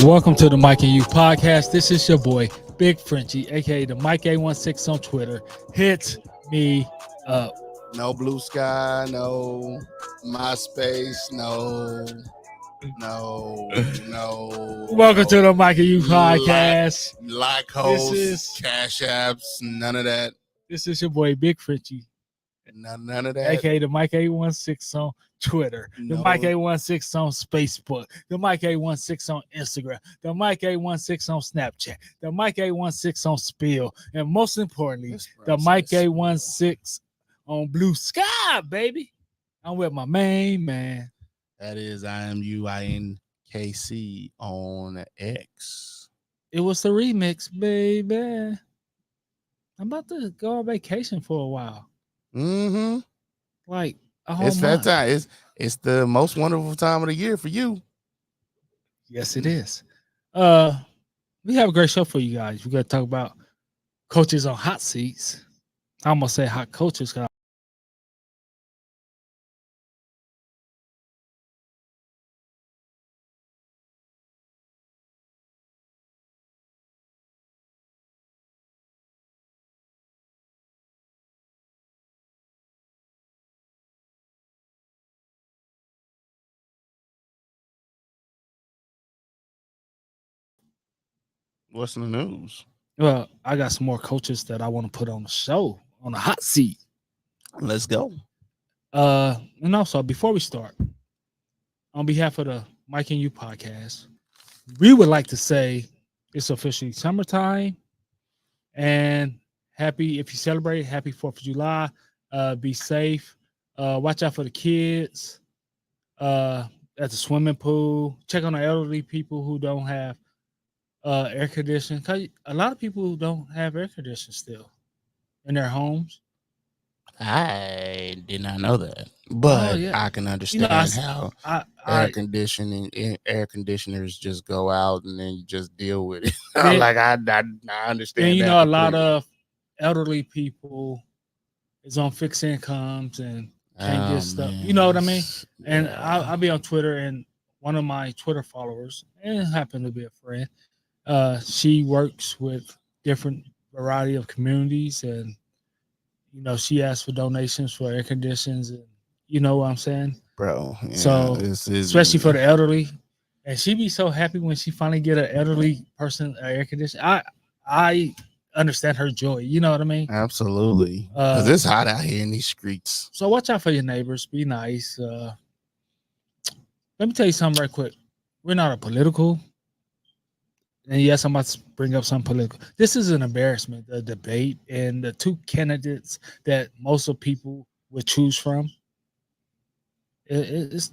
Welcome to the Mike and You podcast. This is your boy, Big Frenchie, aka the Mike A16 on Twitter. Hit me up. No Blue Sky, no MySpace, no. Welcome to the Mike and You podcast. Like hosts, Cash Apps, none of that. This is your boy, Big Frenchie. None of that. aka the Mike A16 on Twitter, the Mike A16 on Facebook, the Mike A16 on Instagram, the Mike A16 on Snapchat, the Mike A16 on Spill, and most importantly, the Mike A16 on Blue Sky, baby. I'm with my main man. That is IMUINKC on X. It was the remix, baby. I'm about to go on vacation for a while. Mm-hmm. Like it's that time. It's the most wonderful time of the year for you. Yes, it is. We have a great show for you guys. We're gonna talk about coaches on hot seats. I almost say hot coaches. What's in the news? Well, I got some more coaches that I want to put on the show on the hot seat. Let's go. And also before we start, on behalf of the Mike and You podcast, we would like to say it's officially summertime and happy, if you celebrate, happy 4th of July. Be safe. Watch out for the kids at the swimming pool. Check on the elderly people who don't have air conditioning. Cause a lot of people don't have air conditioning still in their homes. I did not know that, but I can understand how air conditioners just go out and then you just deal with it. Like I understand. And you know, a lot of elderly people is on fixed incomes and can't get stuff. You know what I mean? And I'll be on Twitter, and one of my Twitter followers, and happened to be a friend, she works with different variety of communities, and you know, she asked for donations for air conditions, and you know what I'm saying, bro. Yeah, so especially for the elderly, and she be so happy when she finally get an elderly person air conditioner. I understand her joy. You know what I mean? Absolutely. Because it's hot out here in these streets. So watch out for your neighbors. Be nice. Let me tell you something right quick. We're not a political. And yes, I'm about to bring up something political. This is an embarrassment, the debate and the two candidates that most of people would choose from. It's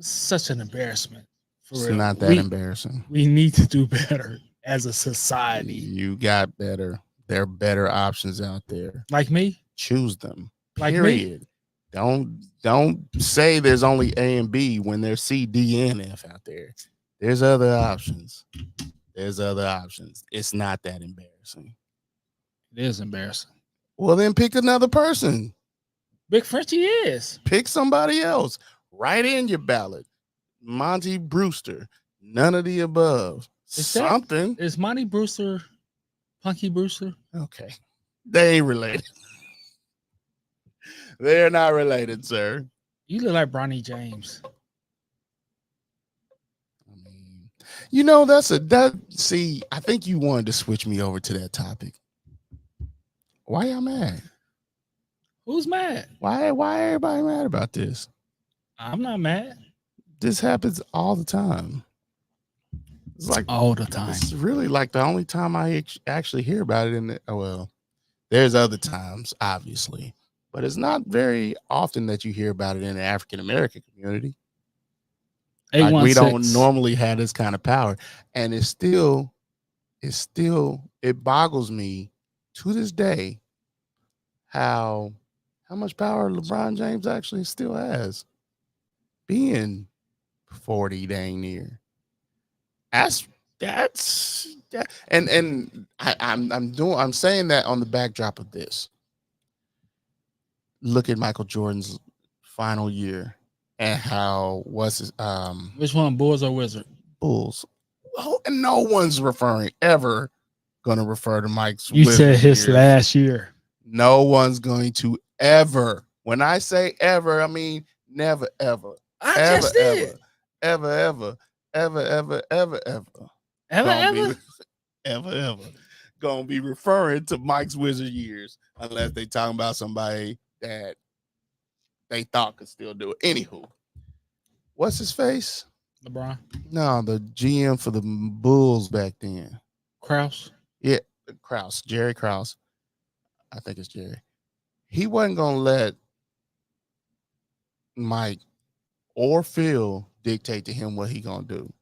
such an embarrassment. It's real. Not that embarrassing. We need to do better as a society. You got better. There are better options out there. Like me? Choose them. Like period. Me? Don't say there's only A and B when there's C, D, and F out there. There's other options. It's not that embarrassing. It is embarrassing. Well, then pick another person. Big Frenchie is. Pick somebody else. Write in your ballot. Monty Brewster. None of the above. Something. Is Monty Brewster Punky Brewster? Okay. They ain't related. They're not related, sir. You look like Bronny James. You know, see, I think you wanted to switch me over to that topic. Why y'all mad? Who's mad? Why everybody mad about this? I'm not mad. This happens all the time. It's like all the time. It's really like the only time I actually hear about it there's other times, obviously, but it's not very often that you hear about it in the African American community. Like we don't normally have this kind of power, and it boggles me to this day how much power LeBron James actually still has, being 40 dang near. I'm saying that on the backdrop of this. Look at Michael Jordan's final year and how what's his Which one, Bulls or Wizard? Bulls. Oh, and no one's ever gonna refer to Mike's You Wizard said his years. last year. No one's going to ever. When I say ever, I mean never, ever, I ever, just did. ever, ever, ever, ever, ever, ever, Ever? ever, gonna be referring to Mike's Wizard years, unless they talking about somebody that they thought could still do it. Anywho, what's his face? LeBron. No, the GM for the Bulls back then. Krause. Yeah, Krause, Jerry Krause. I think it's Jerry. He wasn't gonna let Mike or Phil dictate to him what he gonna do.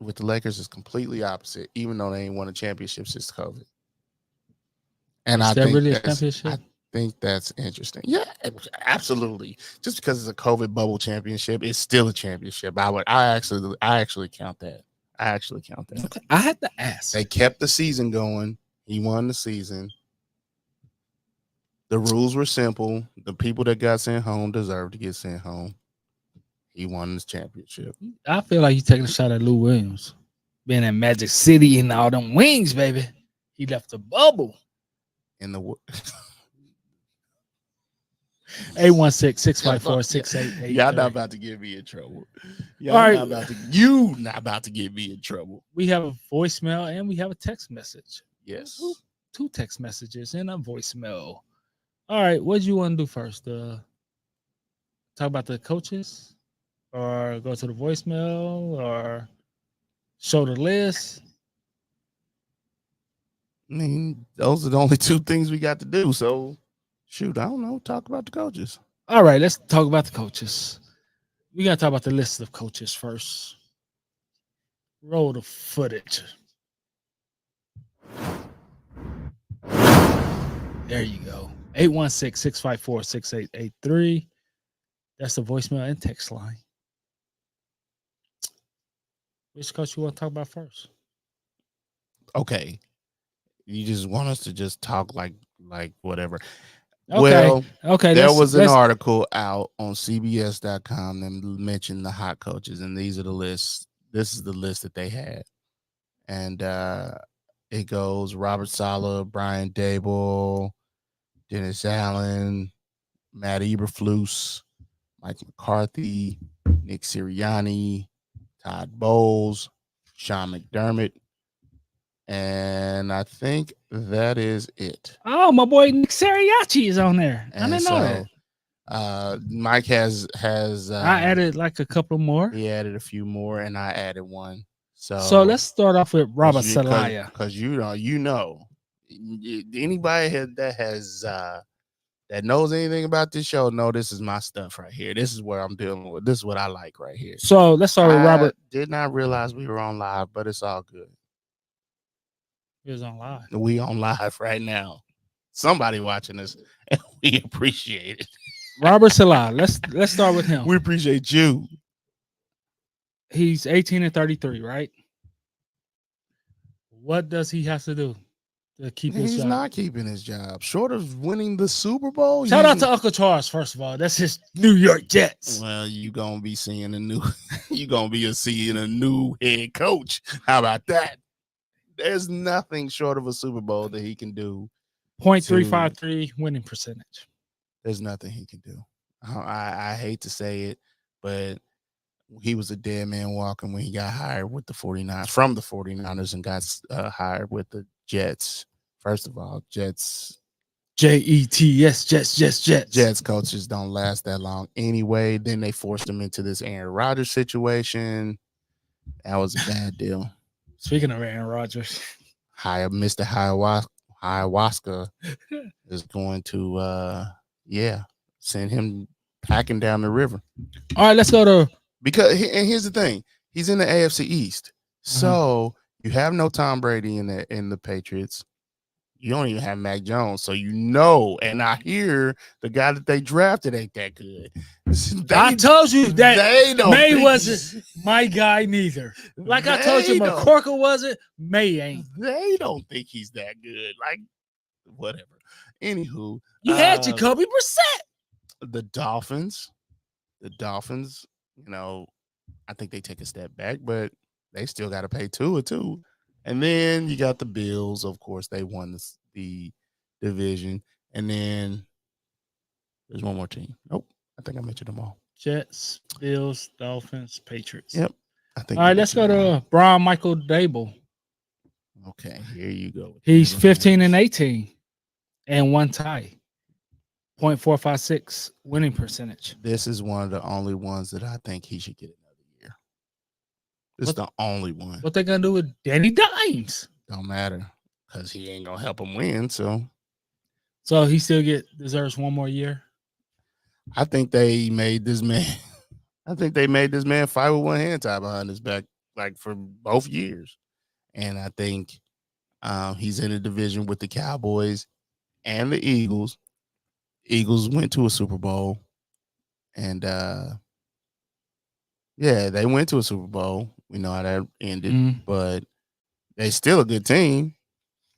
With the Lakers, is completely opposite, even though they ain't won a championship since COVID. And Is I that think really a that's, championship? I think that's interesting. Yeah, absolutely. Just because it's a COVID bubble championship, it's still a championship. I actually count that. Okay. I had to ask. They kept the season going. He won the season. The rules were simple. The people that got sent home deserved to get sent home. He won this championship. I feel like you taking a shot at Lou Williams. Being in Magic City and all them wings, baby. He left the bubble. In the 816-654-6883. Y'all not about to get me in trouble. All right. You not about to get me in trouble. We have a voicemail and we have a text message. Yes. 2 text messages and a voicemail. All right, what do you want to do first? Talk about the coaches, or go to the voicemail, or show the list? I mean, those are the only 2 things we got to do. So, shoot, I don't know. Talk about the coaches. All right, let's talk about the coaches. We got to talk about the list of coaches first. Roll the footage. There you go. 816-654-6883. That's the voicemail and text line. Which coach you want to talk about first? Okay. You just want us to just talk like whatever. Okay. Well, okay. There was an article out on CBS.com that mentioned the hot coaches, and these are the lists. This is the list that they had. And it goes Robert Saleh, Brian Dable, Dennis Allen, Matt Eberflus, Mike McCarthy, Nick Sirianni, Todd Bowles, Sean McDermott, and I think that is it. Oh, my boy Nick Sirianni is on there. And I didn't know that. Mike has I added like a couple more. He added a few more, and I added one. So let's start off with Robert Saleh. Because you know, anybody that knows anything about this show know this is my stuff right here. This is what I'm dealing with. This is what I like right here. So let's start with Robert. Did not realize we were on live, but it's all good. It was on live. We on live right now. Somebody watching us, and we appreciate it. Robert Saleh. Let's start with him. We appreciate you. He's 18-33, right? What does he have to do to keep his job? He's not keeping his job. Short of winning the Super Bowl. Shout out to Uncle Charles, first of all. That's his New York Jets. Well, you're gonna be seeing a new head coach. How about that? There's nothing short of a Super Bowl that he can do. .353 winning percentage. There's nothing he can do. I hate to say it, but he was a dead man walking when he got hired with the 49ers, from the 49ers, and got hired with the Jets. First of all, Jets. Jets. Jets coaches don't last that long anyway. Then they forced him into this Aaron Rodgers situation. That was a bad deal. Speaking of Aaron Rodgers, Mr. Ayahuasca is going to, send him packing down the river. All right, let's go to. And here's the thing: he's in the AFC East, so you have no Tom Brady in the Patriots. You don't even have Mac Jones, so and I hear the guy that they drafted ain't that good. I told you that May wasn't wasn't my guy neither. Like I told you, McCorkle wasn't. May ain't. They don't think he's that good. Like, whatever. Anywho, you had Jacoby Brissett. The Dolphins, The Dolphins, I think they take a step back, but they still got to pay Tua too. And then you got the Bills. Of course, they won the division. And then there's one more team. Nope, I think I mentioned them all. Jets, Bills, Dolphins, Patriots. Yep. I think. All right, let's go to Brian Michael Dable. Okay, here you go. He's 15-18 and one tie. 0.456 winning percentage. This is one of the only ones that I think he should get another year. This is the only one. What they gonna do with Danny Dimes? Don't matter because he ain't gonna help him win. So he still deserves one more year. I think they made this man. I think they made this man fight with one hand tied behind his back, like for both years. And I think he's in a division with the Cowboys and the Eagles. Eagles went to a Super Bowl, and they went to a Super Bowl. We know how that ended, but they still a good team,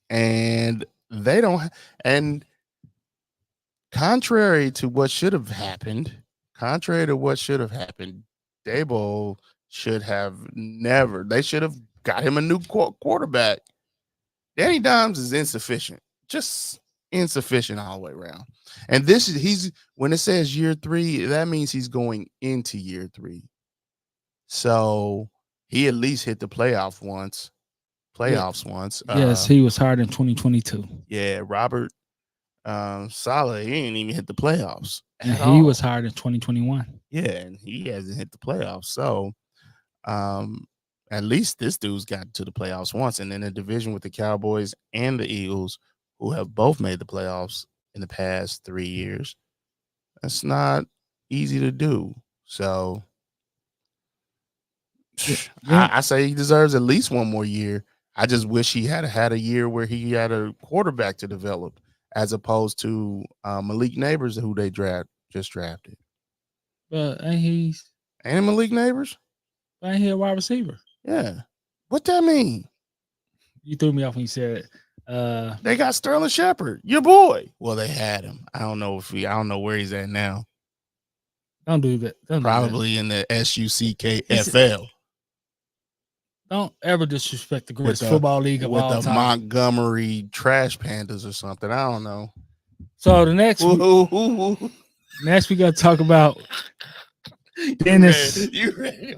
and they don't. And contrary to what should have happened, Daboll should have never. They should have got him a new quarterback. Danny Dimes is insufficient, just insufficient all the way around. And he's when it says year 3, that means he's going into year 3. So he at least hit the playoffs once. Yes, he was hired in 2022. Yeah, Robert Saleh, he ain't even hit the playoffs. And he was hired in 2021. Yeah, and he hasn't hit the playoffs. So at least this dude's got to the playoffs once. And in a division with the Cowboys and the Eagles, who have both made the playoffs in the past 3 years, that's not easy to do. So I say he deserves at least one more year. I just wish he had a year where he had a quarterback to develop, as opposed to Malik Neighbors, who they just drafted. But ain't Malik Neighbors? Ain't he a wide receiver? Yeah. What that mean? You threw me off when you said they got Sterling Shepard, your boy. Well, they had him. I don't know where he's at now. Don't do that. Probably in the SUCKFL. Don't ever disrespect the greatest football league of all time. With the Montgomery Trash Pandas or something. I don't know. So the next we got to talk about Dennis. You ready?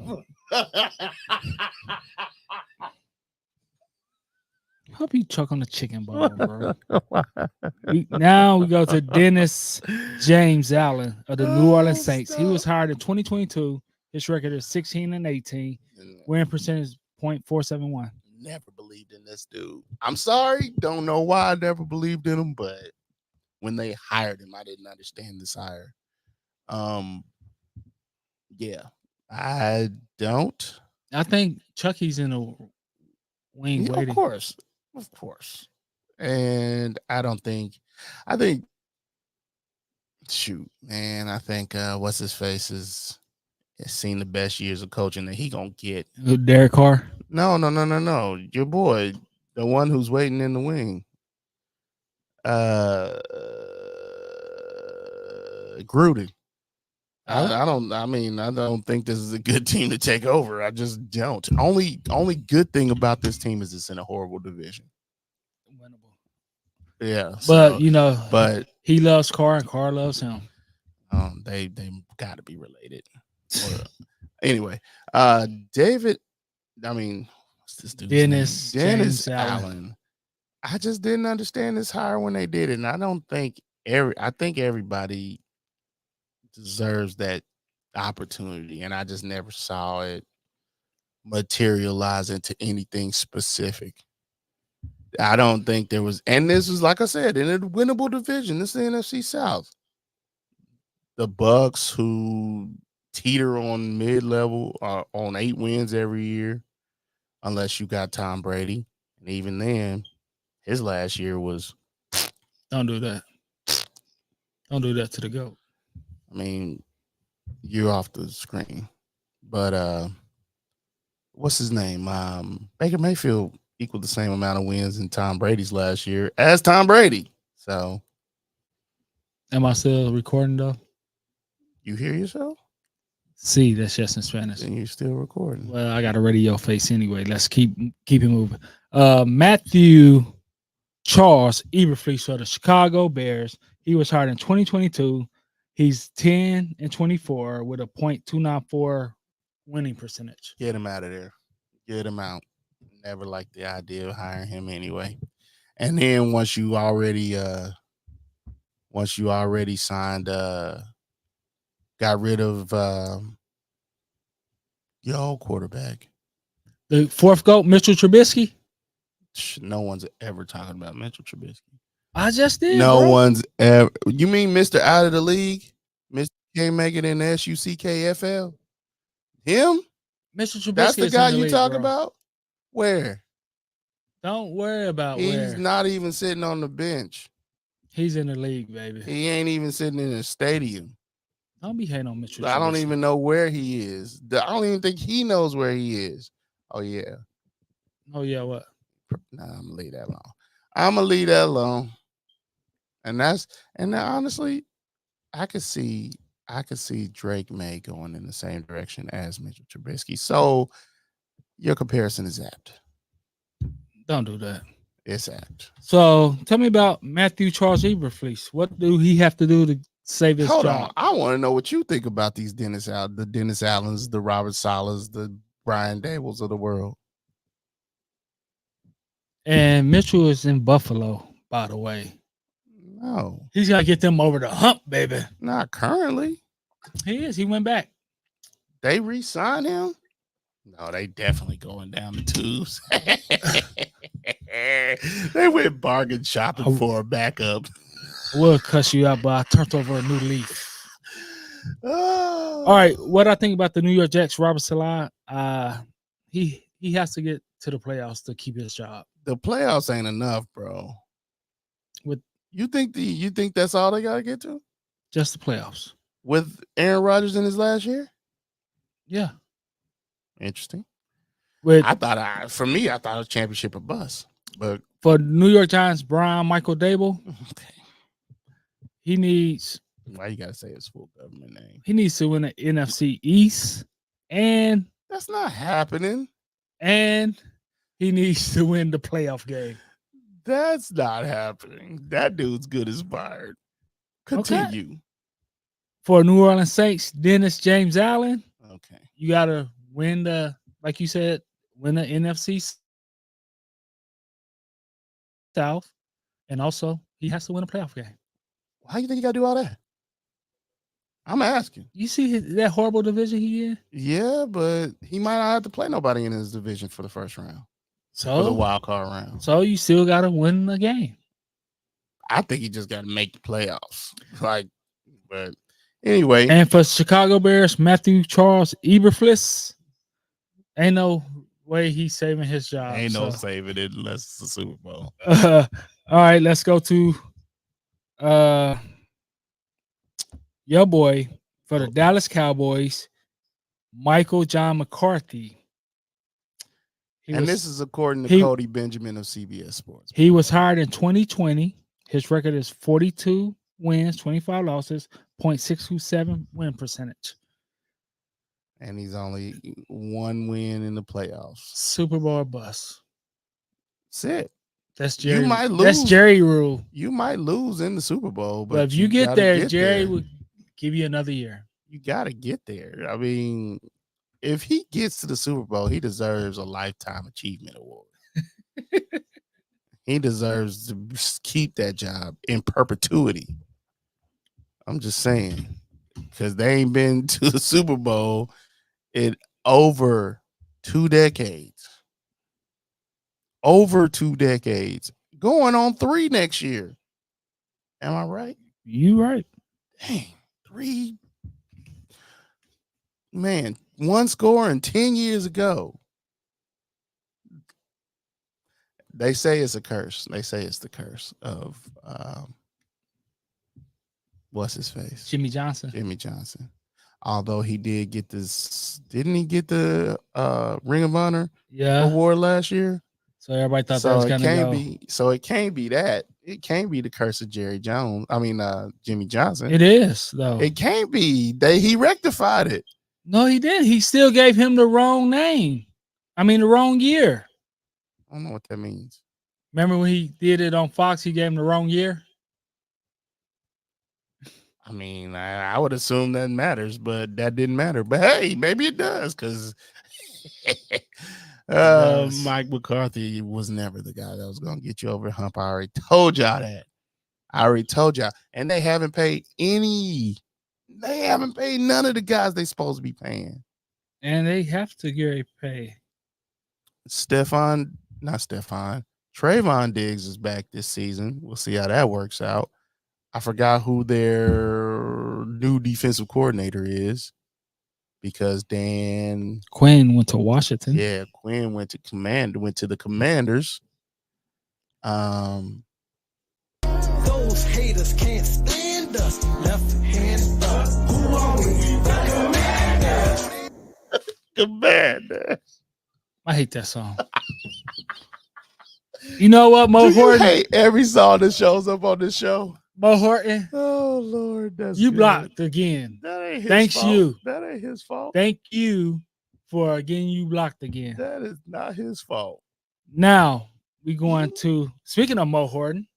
Hope you choke on the chicken bone, bro. Now we go to Dennis James Allen of the New Orleans Saints. He was hired in 2022. His record is 16-18. Winning percentage 0.471. Never believed in this dude. I'm sorry. Don't know why I never believed in him, but when they hired him, I didn't understand this hire. Yeah, I don't. I think Chucky's in a wing waiting. Of course. And I think what's his face has seen the best years of coaching that he gonna get. Derek Carr? No. Your boy, the one who's waiting in the wing. Gruden. I don't think this is a good team to take over. I just don't. Only good thing about this team is it's in a horrible division. Winnable. Yeah. But he loves Carr and Carr loves him. They got to be related. Anyway, David, what's this dude's Dennis name? Dennis Allen. I just didn't understand this hire when they did it. And I think everybody deserves that opportunity, and I just never saw it materialize into anything specific. I don't think there was, and this is, like I said, in a winnable division. This is the NFC South. The Bucks, who teeter on mid-level, are on 8 wins every year, unless you got Tom Brady, and even then, his last year was. Don't do that. Don't do that to the GOAT. You're off the screen. But what's his name? Baker Mayfield equaled the same amount of wins in Tom Brady's last year as Tom Brady. So am I still recording though? You hear yourself? See, that's just in Spanish. And you're still recording. Well, I got a radio face anyway. Let's keep it moving. Matthew Charles Eberflus for the Chicago Bears. He was hired in 2022. He's 10-24 with a .294 winning percentage. Get him out of there. Get him out. Never liked the idea of hiring him anyway. And then once you already signed, got rid of your old quarterback. The fourth GOAT, Mitchell Trubisky. No one's ever talking about Mitchell Trubisky. I just did. No bro. one's ever. You mean Mr. Out of the League? Mr. Can't make it in the SUCKFL? Him? Mitchell Trubisky. That's the is guy in the you league, talk bro. about? Where? Don't worry about He's where. not even sitting on the bench. He's in the league, baby. He ain't even sitting in a stadium. Don't be hating on Mitchell. I don't Trubisky. even know where he is. I don't even think he knows where he is. Oh, yeah. Oh yeah, what? Nah, I'm gonna leave that alone. And honestly, I could see Drake May going in the same direction as Mitchell Trubisky. So your comparison is apt. Don't do that. It's apt. So tell me about Matthew Charles Eberflus. What do he have to do to save his Hold job? on. I want to know what you think about these Dennis Allens, the Robert Salas, the Brian Dables of the world. And Mitchell is in Buffalo, by the way. No, He's got to get them over the hump, baby. not currently. He is. He went back. They re-signed him? No, they definitely going down the tubes. They went bargain shopping for a backup. We'll cuss you out, but I turned over a new leaf. Oh. All right. What I think about the New York Jets, Robert Salah, he has to get to the playoffs to keep his job. The playoffs ain't enough, bro. With you think that's all they gotta get to? just the playoffs. With Aaron Rodgers in his last year? Yeah. Interesting. With I thought it was championship or bust. But for New York Giants, Michael Dable, okay. he needs Why you gotta say his full government name? He needs to win the NFC East, and That's not happening. he needs to win the playoff game. That's not happening. That dude's good as fired. Continue. For New Orleans Saints, Dennis James Allen, Okay. you got to win like you said, win the NFC South, and also he has to win a playoff game. How you think you gotta do all that? I'm asking. You see that horrible division he in? Yeah, but he might not have to play nobody in his division for the first round. For the wild card round. So you still got to win the game. I think he just got to make the playoffs. But anyway. And for Chicago Bears, Matthew Charles Eberflus, ain't no way he's saving his job. Ain't no saving it unless it's the Super Bowl. All right, let's go to your boy for the Dallas Cowboys, Michael John McCarthy. This is according to Cody Benjamin of CBS Sports. He was hired in 2020. His record is 42 wins, 25 losses, .627 win percentage. And he's only one win in the playoffs. Super Bowl bust. That's it. That's Jerry. You might lose. That's Jerry rule. You might lose in the Super Bowl, but if you get there, Jerry will give you another year. You got to get there. I mean, if he gets to the Super Bowl, he deserves a Lifetime Achievement Award. He deserves to keep that job in perpetuity. I'm just saying, because they ain't been to the Super Bowl in over 2 decades. Over 2 decades. Going on 3 next year. Am I right? You right. Dang, 3. Man, 1 score in 10 years ago. They say it's a curse. They say it's the curse of what's his face? Jimmy Johnson. Jimmy Johnson. Although he did get this, didn't he get the Ring of Honor award last year? So everybody thought that was gonna go. So it can't be that. It can't be the curse of Jimmy Johnson. It is though. It can't be. He rectified it. No, he didn't. He still gave him the wrong name. I mean, the wrong year. I don't know what that means. Remember when he did it on Fox? He gave him the wrong year. I mean, I would assume that matters, but that didn't matter. But hey, maybe it does because does. Mike McCarthy was never the guy that was going to get you over the hump. I already told y'all that. And they haven't paid any. They haven't paid none of the guys they supposed to be paying. And they have to get a pay. Trayvon Diggs is back this season. We'll see how that works out. I forgot who their new defensive coordinator is because Dan Quinn went to Washington. Yeah, Quinn went to the Commanders. Those haters can't stand us. Left hand up. Who are we? The Commanders. Commanders. I hate that song. You know what, Mo Horton? Hate every song that shows up on this show. Mo Horton. Oh Lord, that's you good. blocked again. That ain't his Thanks fault. you. That ain't his fault. Thank you for getting you blocked again. That is not his fault. Now we going to, speaking of Mo Horton,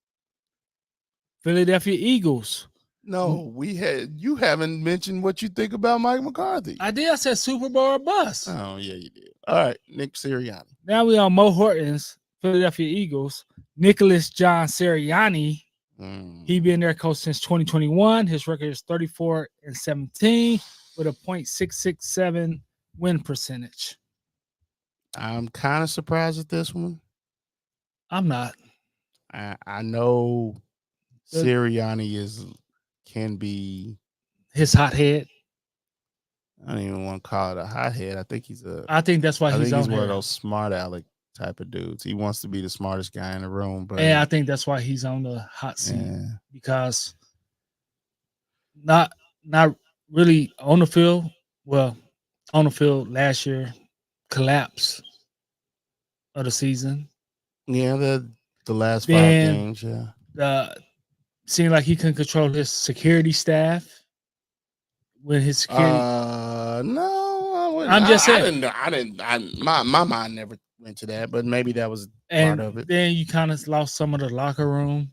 Philadelphia Eagles. No, you haven't mentioned what you think about Mike McCarthy. I did. I said Super Bowl or bust. Oh yeah, you did. All right, Nick Sirianni. Now we on Mo Horton's Philadelphia Eagles. Nicholas John Sirianni. He been their coach since 2021. His record is 34-17 with a .667 win percentage. I'm kind of surprised at this one. I'm not. I know Sirianni can be his hothead. I don't even want to call it a hothead. I think I think that's why he's one of those smart aleck type of dudes. He wants to be the smartest guy in the room, but I think that's why he's on the hot seat because not really on the field. Well, on the field last year, collapse of the season. Yeah, the last 5 games. Yeah, seemed like he couldn't control his security staff. When his security, no, I'm just saying. I didn't. My mind never went to that, but maybe that was part of it. Then you kind of lost some of the locker room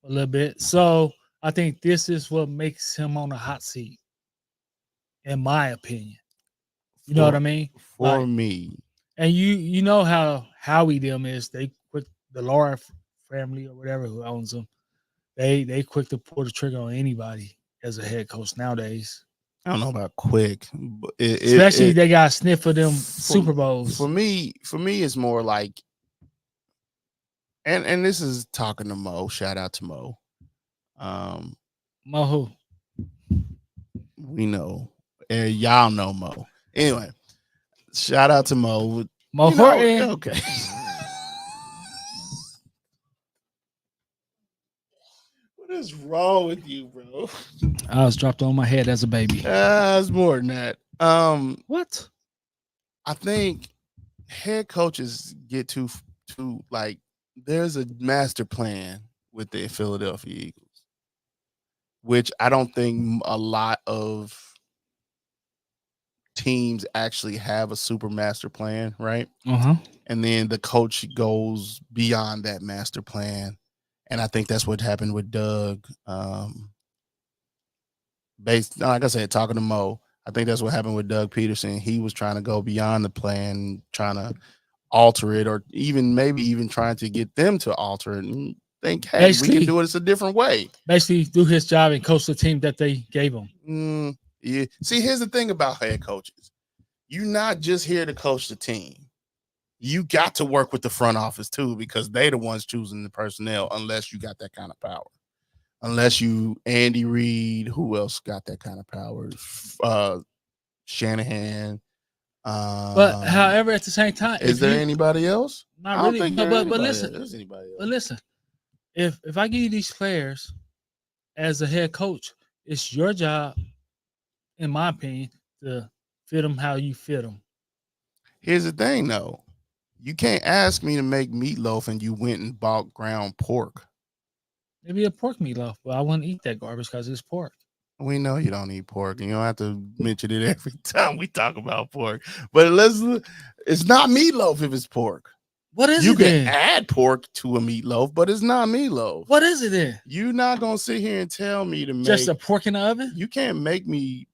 a little bit. So I think this is what makes him on the hot seat, in my opinion. You know what I mean? For me. And you know how Howie them is. They quick, the Laura family or whatever who owns them. They quick to pull the trigger on anybody as a head coach nowadays. I don't know about quick, but especially they got a sniff of them Super Bowls. For me, it's more like, and this is talking to Mo. Shout out to Mo. Mo who? We know, and y'all know Mo. Anyway, shout out to Mo. Mo Horton. Okay. What is wrong with you, bro? I was dropped on my head as a baby. It's more than that. What? I think head coaches get too like, there's a master plan with the Philadelphia Eagles, which I don't think a lot of teams actually have a super master plan, right? And then the coach goes beyond that master plan. And I think that's what happened with Doug. Like I said, talking to Mo, I think that's what happened with Doug Peterson. He was trying to go beyond the plan, trying to alter it, or maybe trying to get them to alter it and think, hey, we can do it a different way. Basically, do his job and coach the team that they gave him. Yeah. See, here's the thing about head coaches. You're not just here to coach the team. You got to work with the front office too, because they the ones choosing the personnel, unless you got that kind of power. Unless you Andy Reid, who else got that kind of power? Shanahan. But however, at the same time, is there anybody else? Not really. But listen, if I give you these players as a head coach, it's your job, in my opinion, to fit them how you fit them. Here's the thing, though. You can't ask me to make meatloaf and you went and bought ground pork. Maybe a pork meatloaf, but I wouldn't eat that garbage because it's pork. We know you don't eat pork. You don't have to mention it every time we talk about pork. But it's not meatloaf if it's pork. What is You it can then? add pork to a meatloaf, but it's not meatloaf. What is it then? You're not gonna sit here and tell me to make Just a pork in the oven? you can't make me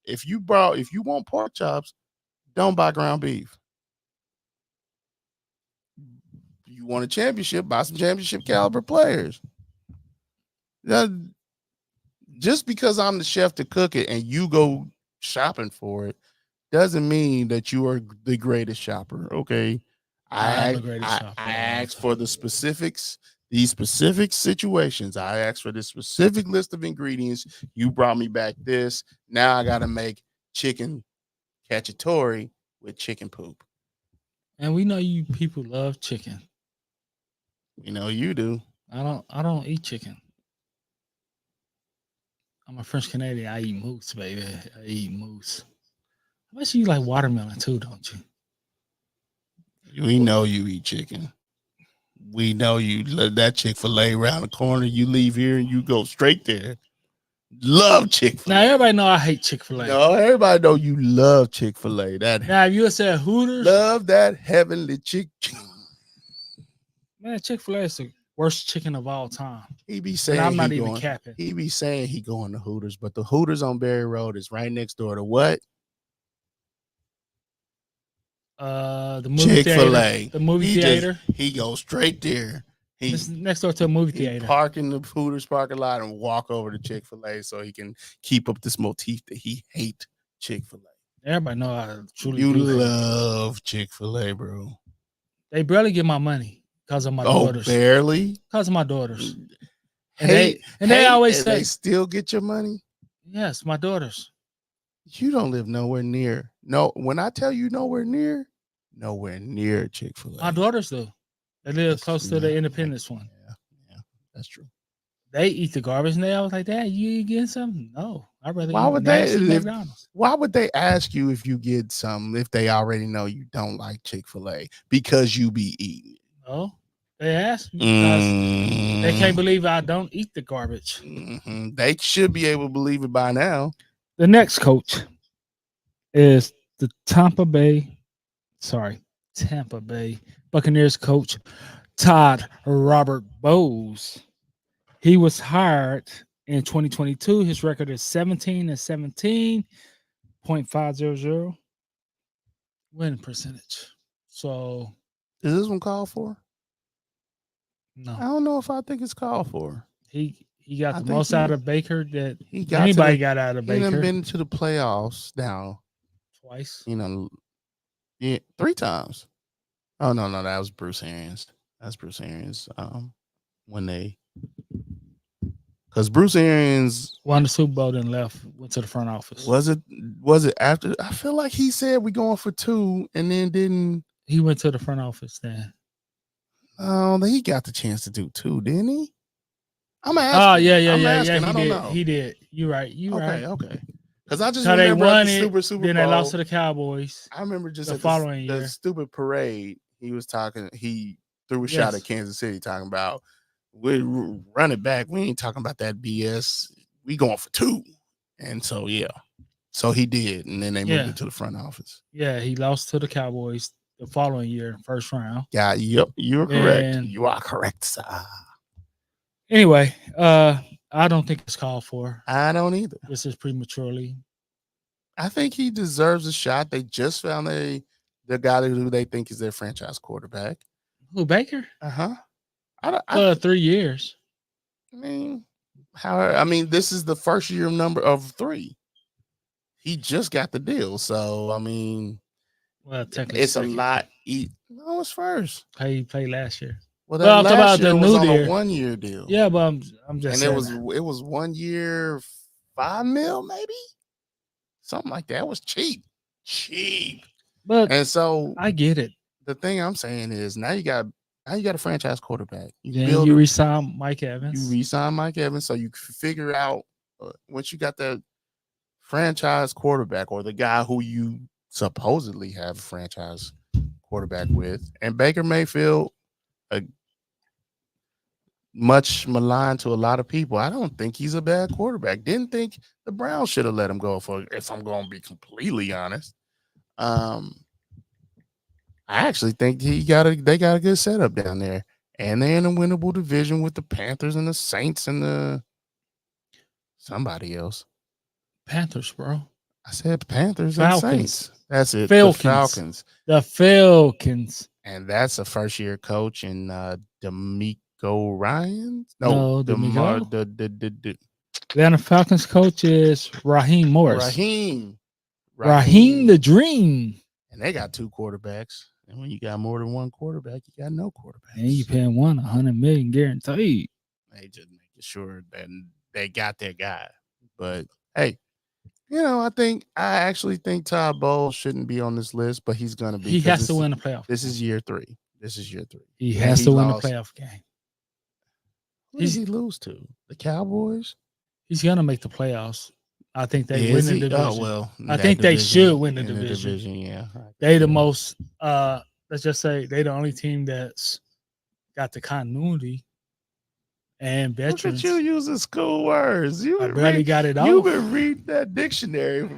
if you want pork chops, don't buy ground beef. You want a championship, buy some championship caliber players. Now, just because I'm the chef to cook it and you go shopping for it doesn't mean that you are the greatest shopper. Okay. I'm the greatest shopper. I asked for the specifics, these specific situations. I asked for this specific list of ingredients. You brought me back this. Now I got to make chicken cacciatore with chicken poop. And we know you people love chicken. You know you do. I don't eat chicken. I'm a French Canadian. I eat moose, baby. I eat moose. I bet you like watermelon too, don't you? We know you eat chicken. We know you love that Chick-fil-A around the corner. You leave here and you go straight there. Love Chick-fil-A. Now everybody know I hate Chick-fil-A. No, everybody know you love Chick-fil-A. That Now if you had said Hooters, love that heavenly chicken. man, Chick-fil-A is the worst chicken of all time. He be And saying I'm not he even going, capping. he be saying he going to Hooters, but the Hooters on Berry Road is right next door to what? The movie Chick-fil-A. theater. The movie theater. He goes straight there. It's next door to a movie He theater. park in the Hooters parking lot and walk over to Chick-fil-A so he can keep up this motif that he hate Chick-fil-A. Everybody know I truly You do hate it. love Chick-fil-A, bro. They barely get my money because of my Oh, daughters. barely? Because of my daughters. And Hate, they hate, always and say, they still get your money? yes, my daughters. You don't live nowhere near. No, when I tell you nowhere near Chick-fil-A. My daughters do. They live close to the Yeah. Independence one. Yeah, that's true. They eat the garbage, and they always like, Dad, you getting something? No, I'd rather Why eat would they nasty live- McDonald's. Why would they ask you if you get something if they already know you don't like Chick-fil-A? Because you be eating. No, they ask me because they can't believe I don't eat the garbage. Mhm. They should be able to believe it by now. The next coach is the Tampa Bay Buccaneers coach, Todd Robert Bowles. He was hired in 2022. His record is 17-17.500 win percentage. So Is this one called for? I no, don't know if I think it's called for. he got I the think most out of Baker that He got anybody to got out of the, he done Baker been to the playoffs now. twice. Yeah, 3 times. Oh no, that was Bruce Arians. That's Bruce Arians. When they, because Bruce Arians Won the Super Bowl and left, went to the front office. was it after? I feel like he said we going for 2, and then didn't. He went to the front office then. Oh, he got the chance to do 2, didn't he? I'm asking. Oh yeah. asking, I He don't did. know. He did. You right. Okay. Because I just So they remember at won the it. Super Then Bowl. they lost to the Cowboys. I remember just the at following the year. stupid parade. He was talking. He threw a shot Yes. at Kansas City, talking about we run it back. We ain't talking about that BS. We going for 2, and so so he did, and then they moved Yeah. it to the front office. Yeah, he lost to the Cowboys the following year, first round. Yeah, yep, you're correct. And- You are correct, sir. Anyway, I don't think it's called for. I don't either. This is prematurely. I think he deserves a shot. They just found the guy who they think is their franchise quarterback. Who, Baker? I 3 years. mean, this is the first year number of 3. He just got the deal, so I mean, Well, technically, it's a second. lot. No, it's first. How he played last year. Well, Well, I'm talking last about the year was new on deal. a 1-year deal. Yeah, but I'm just and saying it was 1 year, $5 million, maybe something like that. It was cheap. But And so I get it. the thing I'm saying is now you got a franchise quarterback. Then build you a- resign Mike Evans. You resign Mike Evans, so you can figure out once you got that franchise quarterback or the guy who you supposedly have a franchise quarterback with, and Baker Mayfield, much maligned to a lot of people. I don't think he's a bad quarterback. Didn't think the Browns should have let him go for, if I'm going to be completely honest. I actually think they got a good setup down there. And they're in a winnable division with the Panthers and the Saints and the somebody else. Panthers, bro. I said Panthers Falcons. and Saints. That's it. Falcons. The Falcons. The Falcons. And that's a first-year coach in D'Amico Ryans. No, DeMar, D'Amico. Atlanta Falcons coach is Raheem Morris. Raheem the Dream. And they got 2 quarterbacks. And when you got more than one quarterback, you got no quarterbacks. And you paying one $100 million guaranteed. They just making sure that they got their guy. But hey, I actually think Todd Bowles shouldn't be on this list, but he's gonna be. He has to win the playoff. This is year 3. He has to win the playoff game. Who did he lose to? The Cowboys? He's gonna make the playoffs. I think they win the division. Oh well, I think they should win the division. Yeah, they the most. Let's just say they the only team that's got the continuity and veterans. Look at you using school words. I barely got it off. You been read that dictionary,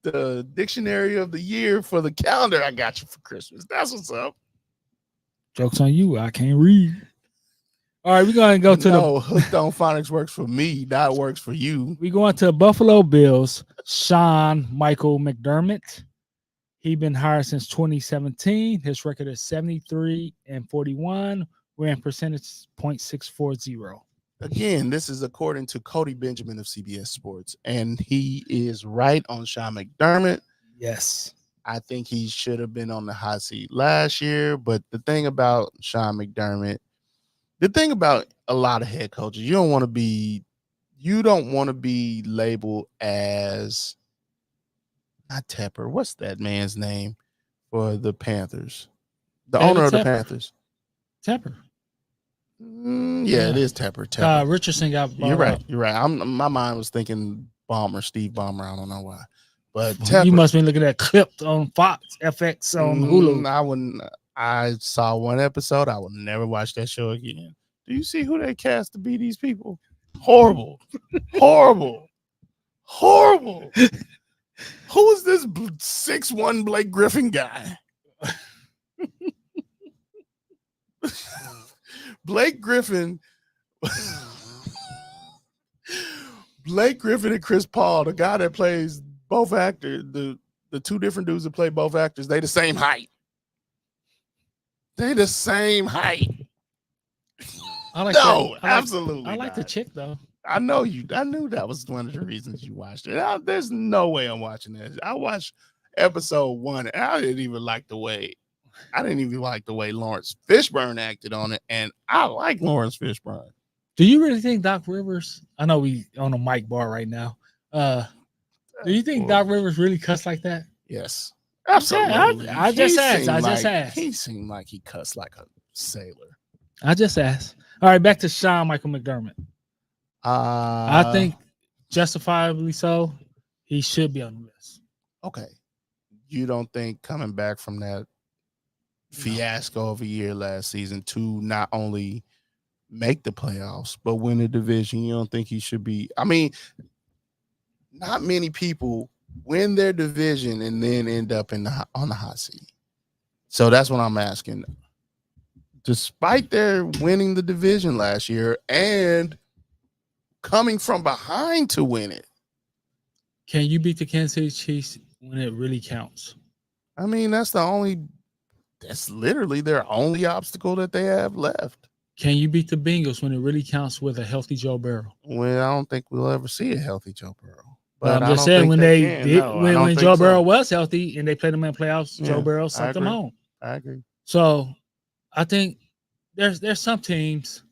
the dictionary of the year for the calendar I got you for Christmas. That's what's up. Joke's on you. I can't read. All right, we're going to go to Hooked on Phonics works for me. That works for you. We're going to Buffalo Bills. Sean Michael McDermott. He's been hired since 2017. His record is 73-41. We're in percentage 0.640. Again, this is according to Cody Benjamin of CBS Sports, and he is right on Sean McDermott. Yes. I think he should have been on the hot seat last year, but the thing about Sean McDermott, the thing about a lot of head coaches, you don't want to be labeled as not Tepper. What's that man's name for the Panthers? The David owner of the Tepper. Panthers. Tepper. Yeah, it is Tepper. Richardson got bought You're right. up. You're right. My mind was thinking Steve Ballmer. I don't know why. But Tepper, You must be looking at clipped on Fox FX on Hulu. I wouldn't. I saw one episode. I will never watch that show again. Do you see who they cast to be these people? Horrible. Horrible. Horrible. Who is this 6'1" Blake Griffin guy? Blake Griffin and Chris Paul, the guy that plays both actors, the 2 different dudes that play both actors, they the same height. They the same height. Absolutely. I like the chick though. I know you. I knew that was one of the reasons you watched it. There's no way I'm watching this. I watched episode 1, and I didn't even like the way Lawrence Fishburne acted on it, and I like Lawrence Fishburne. Do you really think Doc Rivers? I know we on a mic bar right now. Do you think Doc Rivers really cussed like that? Yes, absolutely. I just asked. He seemed like he cussed like a sailor. I just asked. All right, back to Sean Michael McDermott. I think justifiably so. He should be on the list. Okay. You don't think coming back from that fiasco of a year last season to not only make the playoffs but win the division, you don't think he should be? I mean, not many people win their division and then end up on the hot seat. So that's what I'm asking. Despite their winning the division last year and coming from behind to win it, can you beat the Kansas City Chiefs when it really counts? I mean, that's literally their only obstacle that they have left. Can you beat the Bengals when it really counts with a healthy Joe Burrow? Well, I don't think we'll ever see a healthy Joe Burrow. But I'm just saying when Joe Burrow was healthy and they played him in playoffs, Joe Burrow sent them home. I agree. So I think there's some teams,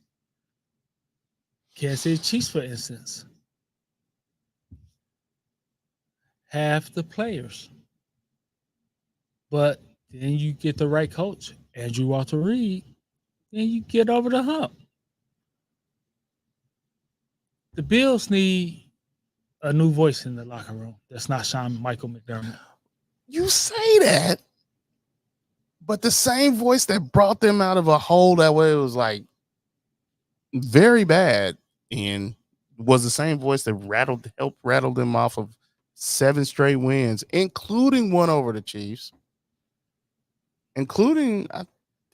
Kansas City Chiefs, for instance, have the players. But then you get the right coach, Andrew Walter Reed, then you get over the hump. The Bills need a new voice in the locker room. That's not Sean Michael McDermott. You say that, but the same voice that brought them out of a hole that way was like very bad, and was the same voice that helped rattle them off of 7 straight wins, including one over the Chiefs. Including,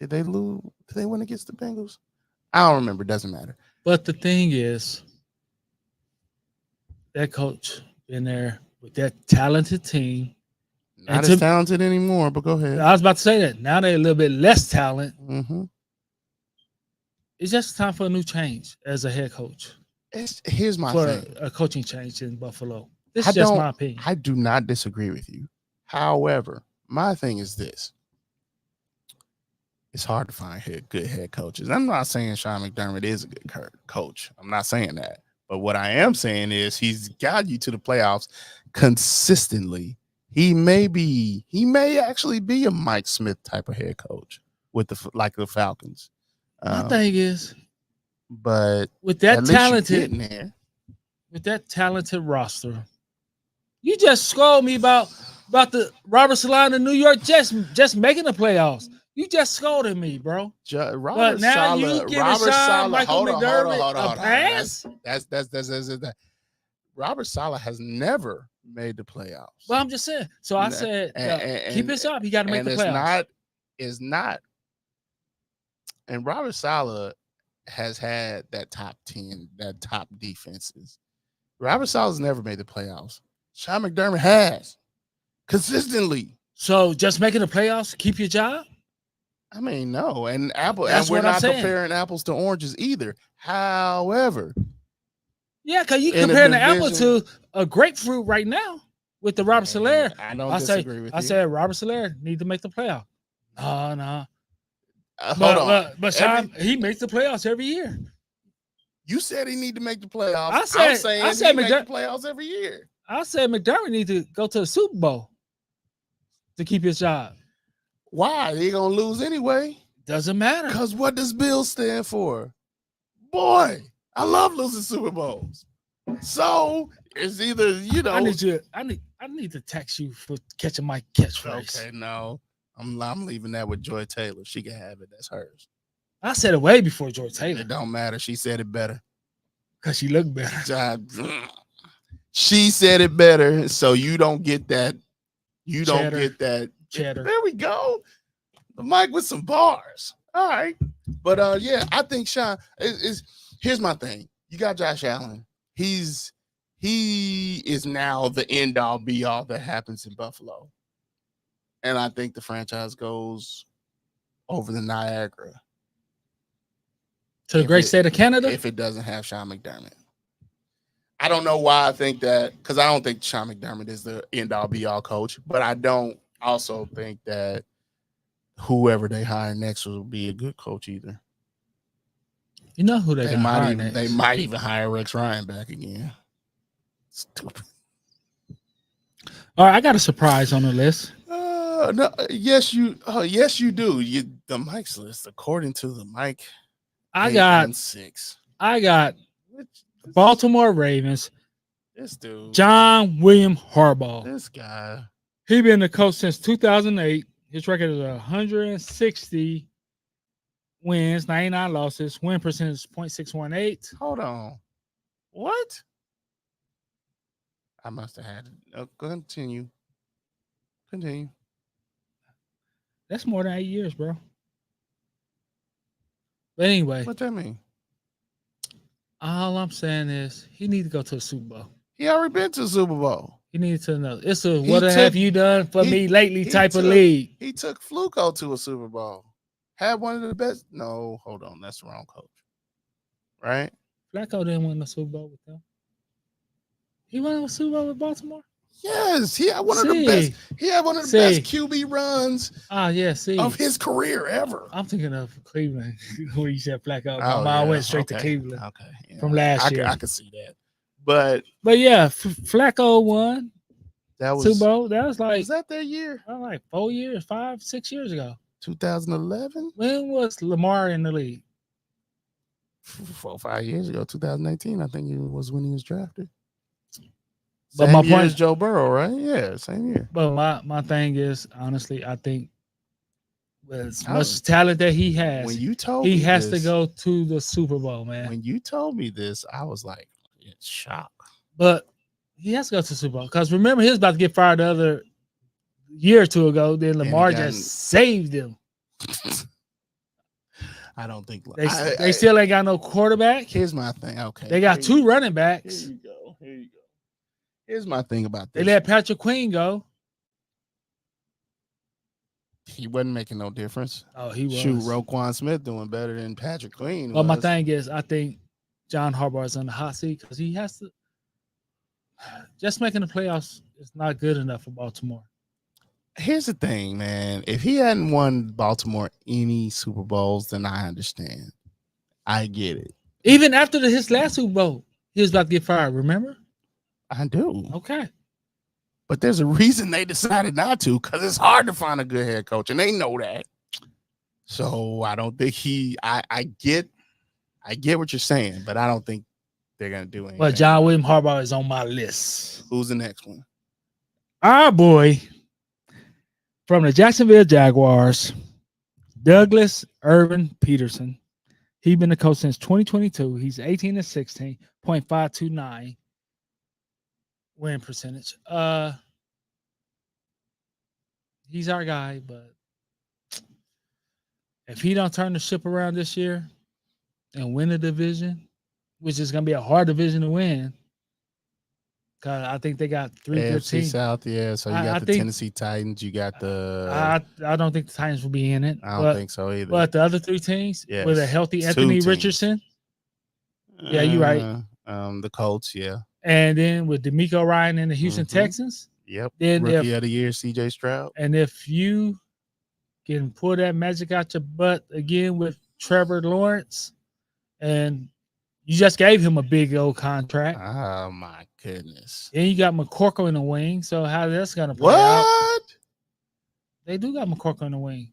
did they lose? Did they win against the Bengals? I don't remember. Doesn't matter. But the thing is, that coach been there with that talented team. Not as talented anymore, but go ahead. I was about to say that. Now they're a little bit less talent. Mm-hmm. It's just time for a new change as a head coach. Here's my for thing. a coaching change in Buffalo. This is just my opinion. I do not disagree with you. However, my thing is this. It's hard to find good head coaches. I'm not saying Sean McDermott is a good coach. I'm not saying that. But what I am saying is he's got you to the playoffs consistently. He may actually be a Mike Smith type of head coach with the Falcons. My thing is, but with that talented roster, you just scold me about the Robert Saleh and New York Jets just making the playoffs. You just scolded me, bro. Robert Saleh, you giving Sean Michael McDermott a pass? That's Robert Saleh has never made the playoffs. Well, I'm just saying. So I said, keep this up. He got to make the playoffs. It's not. And Robert Saleh has had that top 10, that top defenses. Robert Saleh's never made the playoffs. Sean McDermott has consistently. So just making the playoffs, keep your job? I mean, no. And we're not comparing apples to oranges either. However, yeah, because you comparing the apple to a grapefruit right now with the Robert Saleh. I don't disagree with you. I said Robert Saleh need to make the playoff. No. But Sean, he makes the playoffs every year. You said he need to make the playoffs. I said he make the playoffs every year. I said McDermott need to go to the Super Bowl to keep his job. Why? He gonna lose anyway. Doesn't matter. Because what does Bill stand for? Boy, I love losing Super Bowls. So it's either, I need to text you for catching my catchphrase. Okay, no. I'm leaving that with Joy Taylor. She can have it. That's hers. I said it way before Joy Taylor. It don't matter. She said it better. Because she looked better. She said it better. So you don't get that. You don't get that. Cheddar. There we go. The mic with some bars. All right. But yeah, I think Sean is here's my thing. You got Josh Allen. He is now the end all be all that happens in Buffalo. And I think the franchise goes over the Niagara. To the great state of Canada? If it doesn't have Sean McDermott. I don't know why I think that, because I don't think Sean McDermott is the end all be all coach, but I don't also think that whoever they hire next will be a good coach either. You know who they hire next? They might even hire Rex Ryan back again. Stupid. All right, I got a surprise on the list. No, yes, you do. The Mike's list, according to the Mike. I got Baltimore Ravens. This dude, John William Harbaugh. This guy. He been the coach since 2008. His record is 160 wins, 99 losses. Win percentage is .618. Hold on. What? I must have had it. Continue. That's more than 8 years, bro. But anyway. What that mean? All I'm saying is he needs to go to the Super Bowl. He already been to the Super Bowl. He needs to know. It's a what have you done for me lately type of league. He took Fluco to a Super Bowl. Had one of the best. No, hold on. That's the wrong coach. Right? Flacco didn't win the Super Bowl with them. He won a Super Bowl with Baltimore? Yes, he had one of the best. He had one of the best QB runs. Of his career ever. I'm thinking of Cleveland when you said Flacco. My mind went straight to Cleveland. Okay, from last year. I could see that. But yeah, Flacco won. That was Super Bowl. That was like. Was that their year? Like 4 years, 5, 6 years ago. 2011. When was Lamar in the league? 4 or 5 years ago. 2019. I think it was when he was drafted. But same my year point is Joe Burrow, right? Yeah, same year. But my thing is, honestly, I think with as I much was- talent that he has, When you told he me has to this, go to the Super Bowl, man. when you told me this, I was like in shock. But he has to go to the Super Bowl because remember he was about to get fired the other year or two ago. Then he Lamar got just in- saved him. I don't think They still ain't got no quarterback. Here's my thing. Okay, They got here two running Here backs. you go. Here you go. Here's my thing about They this. let Patrick Queen go. He wasn't making no difference. Oh, he was. Shoot, Roquan Smith doing better than Patrick Queen. But my was. thing is, I think John Harbaugh is on the hot seat because he has to. Just making the playoffs is not good enough for Baltimore. Here's the thing, man. If he hadn't won Baltimore any Super Bowls, then I understand. I get it. Even after his last Super Bowl, he was about to get fired. Remember? I do. Okay. But there's a reason they decided not to, because it's hard to find a good head coach, and they know that. So I don't think I get what you're saying, but I don't think they're gonna do anything. But John William Harbaugh is on my list. Who's the next one? Our boy from the Jacksonville Jaguars, Douglas Irvin Peterson. He's been the coach since 2022. He's 18 and 16.529 win percentage. He's our guy, but if he don't turn the ship around this year and win the division, which is gonna be a hard division to win, because I think they got three good AFC teams. South, yeah. So you I got the think- Tennessee Titans, you got the I don't think the Titans will be in it. I don't but, think so either. But the other three teams with a Yes. healthy Two Anthony teams. Richardson, yeah, you're right. The Colts, yeah. and then with D'Amico Ryan and the Houston Mhm. Texans, Yep. then Rookie of the year, CJ Stroud. if you can pull that magic out your butt again with Trevor Lawrence, and you just gave him a big old contract, Oh my goodness. and you got McCorkle in the wing. So how that's gonna play out? What? They do got McCorkle in the wing,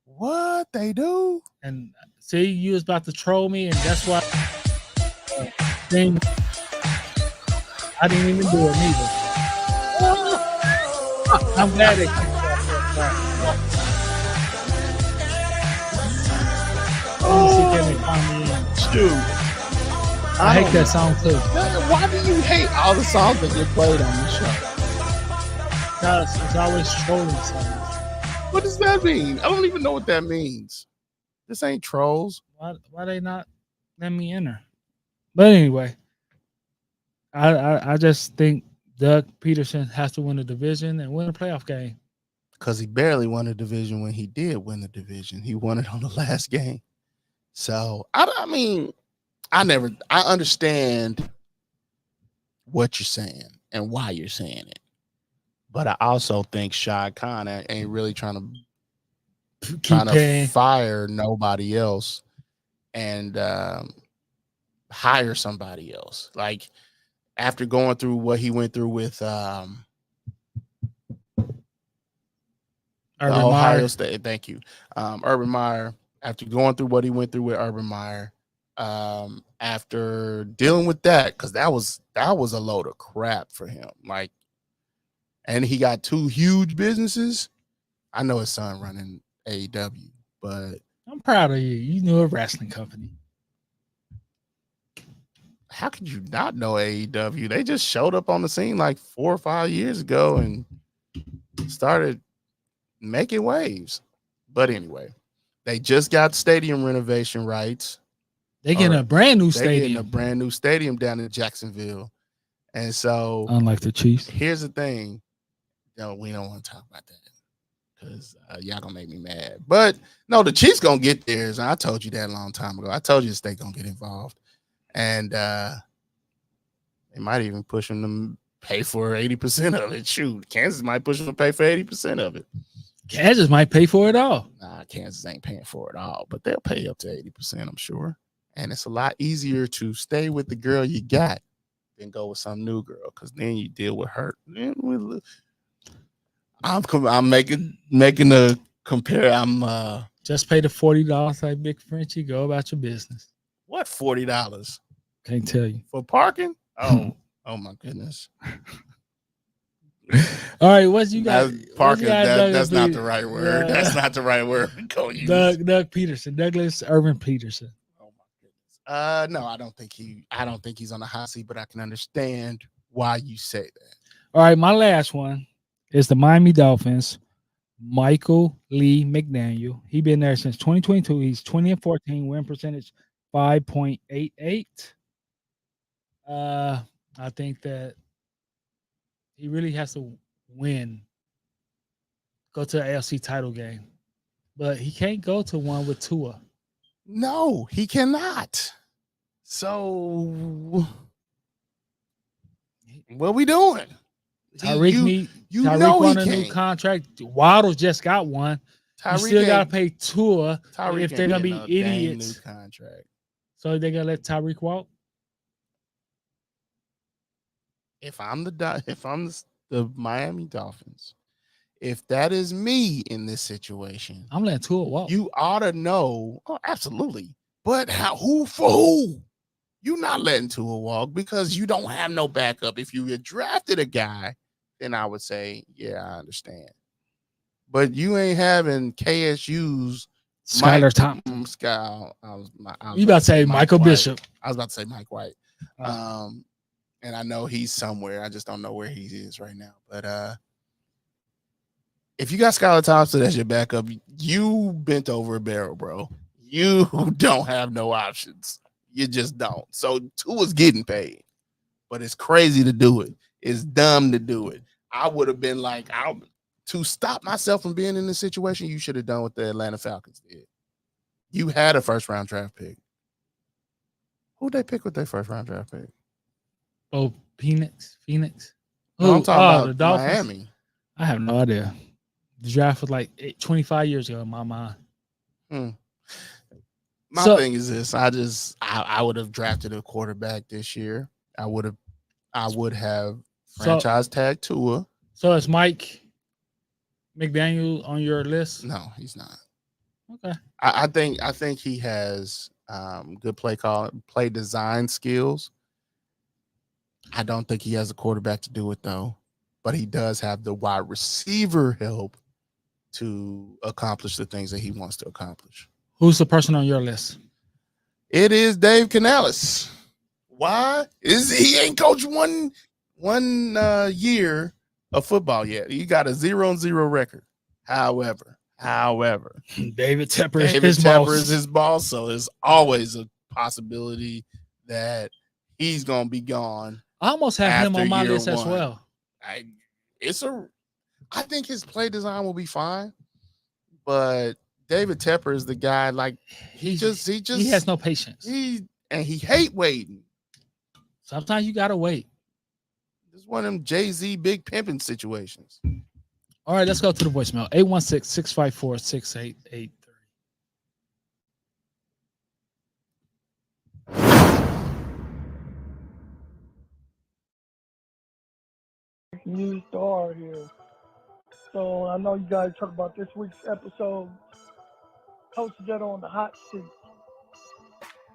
What they do? and see, you was about to troll me, and that's why. Thing, I didn't even do it neither. I'm glad it. Shoot. I hate that song too. Why do you hate all the songs that get played on the show? Because it's always trolling songs. What does that mean? I don't even know what that means. This ain't trolls. Why they not let me enter? But anyway, I just think Doug Peterson has to win the division and win a playoff game. Because he barely won the division when he did win the division. He won it on the last game. So, I mean, I understand what you're saying and why you're saying it. But I also think Shad Khan ain't really trying Keep paying. to fire nobody else and hire somebody else. Like, after going through what he went through with Urban Ohio Meyer. State, thank you. Urban Meyer, after going through what he went through with Urban Meyer, after dealing with that, because that was a load of crap for him. Like, and he got two huge businesses. I know his son running AEW, but I'm proud of you. You knew a wrestling company. how could you not know AEW? They just showed up on the scene like 4 or 5 years ago and started making waves. But anyway, they just got stadium renovation rights. They getting a brand new They're getting a stadium. brand new stadium down in Jacksonville. And so Unlike the Chiefs. here's the thing. No, we don't want to talk about that because y'all gonna make me mad. But no, the Chiefs gonna get theirs. And I told you that a long time ago. I told you the state gonna get involved. And they might even push them to pay for 80% of it. Shoot, Kansas might push them to pay for 80% of it. Kansas might pay for it all. Nah, Kansas ain't paying for it all, but they'll pay up to 80%, I'm sure. And it's a lot easier to stay with the girl you got than go with some new girl, because then you deal with her. I'm making a compare. I'm Just pay the $40 like Big Frenchie. Go about your business. what, $40 Can't tell you. for parking? Oh my goodness. All right, what you got? Parker, that's not the Douglas right word. That's not the right word. Go use. Doug Peterson, Douglas Irvin Peterson. Oh my goodness. No, I don't think he's on the hot seat, but I can understand why you say that. All right, my last one is the Miami Dolphins. Michael Lee McDaniel. He been there since 2022. He's 20-14, win percentage 5.88. I think that he really has to win, go to the AFC title game, but he can't go to one with Tua. No, he cannot. So what we doing? Tyreek won a new contract. Waddle just got one. You still got to pay Tua if they're gonna be idiots. New contract. So they're gonna let Tyreek walk. If I'm the Miami Dolphins, if that is me in this situation, I'm letting Tua walk. You ought to know. Oh, absolutely. But who for who? You're not letting Tua walk because you don't have no backup. If you had drafted a guy, then I would say, yeah, I understand. But you ain't having KSU's Skylar Thompson. You about to say Michael Bishop. I was about to say Mike White. And I know he's somewhere. I just don't know where he is right now. But if you got Skylar Thompson as your backup, you bent over a barrel, bro. You don't have no options. You just don't. So Tua's getting paid, but it's crazy to do it. It's dumb to do it. I would have been like, to stop myself from being in this situation, you should have done what the Atlanta Falcons did. You had a first-round draft pick. Who'd they pick with their first-round draft pick? Oh, Phoenix. No, I'm talking about the Dolphins. Miami. I have no idea. The draft was like 25 years ago in my mind. My thing is this: I would have drafted a quarterback this year. I would have franchise tag Tua. So is Mike McDaniel on your list? No, he's not. Okay. I think he has good play design skills. I don't think he has a quarterback to do it though, but he does have the wide receiver help to accomplish the things that he wants to accomplish. Who's the person on your list? It is Dave Canales. Why? He ain't coached one year of football yet. He got a 0-0 record. However, David Tepper is his boss, so there's always a possibility that he's gonna be gone. I almost have him on my list as well. I think his play design will be fine, but David Tepper is the guy. Like he has no patience. He hate waiting. Sometimes you gotta wait. It's one of them Jay-Z big pimping situations. All right, let's go to the voicemail. 816-654-6883. New star here. So I know you guys talk about this week's episode. Coach Jet on the hot seat.